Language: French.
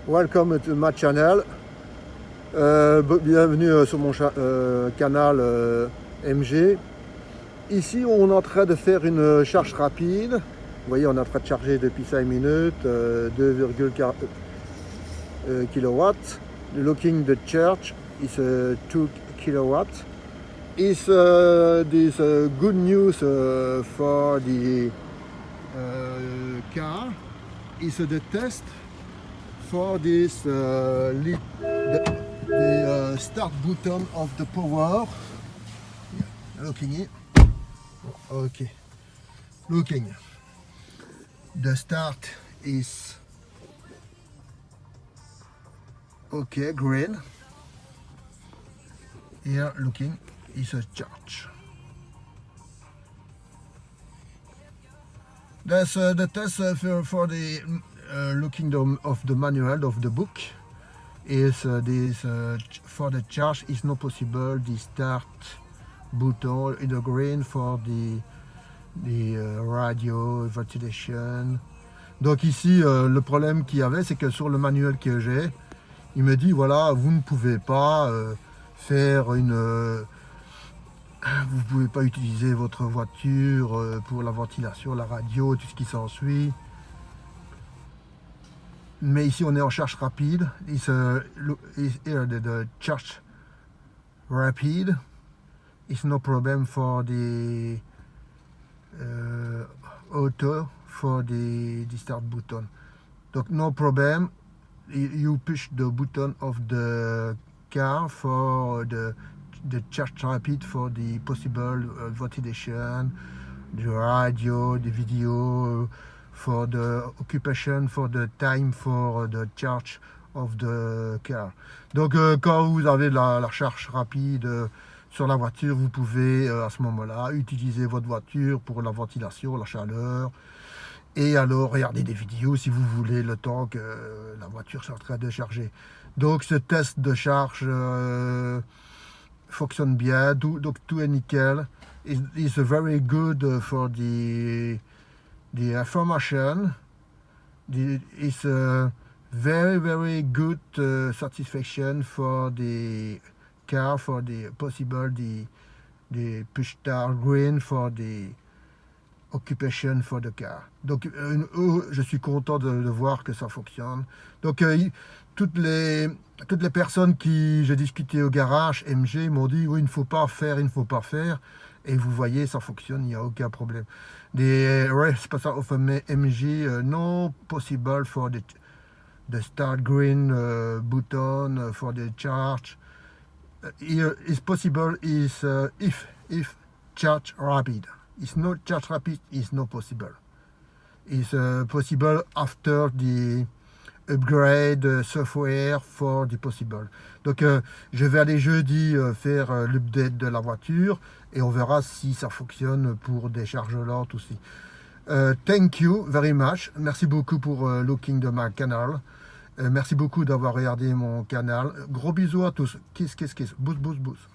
Welcome to my channel. Bienvenue sur mon canal MG. Ici, on est en train de faire une charge rapide. Vous voyez, on est en train de charger depuis 5 minutes, 2,4 kW. Looking the charge is 2 kW. Is this good news for the car? Is the test for this the start button of the power. Looking it. Okay. Looking. The start is okay, green. Here looking is a charge. That's the test for the looking of the manual of the book. Is this for the charge is not possible. The start button in the green for the radio ventilation. Donc ici le problème qu'il y avait, c'est que sur le manuel que j'ai, il me dit voilà, vous ne pouvez pas faire une vous ne pouvez pas utiliser votre voiture pour la ventilation, la radio, tout ce qui s'ensuit. Mais ici on est en charge rapide. It's here the charge rapid. It's no problem for the auto for the start button. Donc no problem. You push the button of the car for the charge rapid for the possible ventilation, the radio, the video, for the occupation, for the time, for the charge of the car. Donc quand vous avez la charge rapide sur la voiture, vous pouvez à ce moment-là utiliser votre voiture pour la ventilation, la chaleur, et alors regarder des vidéos si vous voulez le temps que la voiture soit en train de charger. Donc ce test de charge fonctionne bien, donc tout est nickel. It's very good for the information. It's a very good satisfaction for the car, for the possible the push start green for the occupation for the car. Donc je suis content de voir que ça fonctionne. Donc toutes les personnes qui j'ai discuté au garage MG m'ont dit oui, il ne faut pas faire. Et vous voyez, ça fonctionne, il n'y a aucun problème. The rest of MG no possible for the start green button for the charge. Here is possible is if charge rapid. It's not charge rapid, is not possible. It's possible after the upgrade software for the possible. Donc je vais aller jeudi faire l'update de la voiture et on verra si ça fonctionne pour des charges lentes aussi. Thank you very much. Merci beaucoup pour looking de ma canal. Merci beaucoup d'avoir regardé mon canal. Gros bisous à tous. Kiss, kiss, kiss. Bousse, bousse, bousse.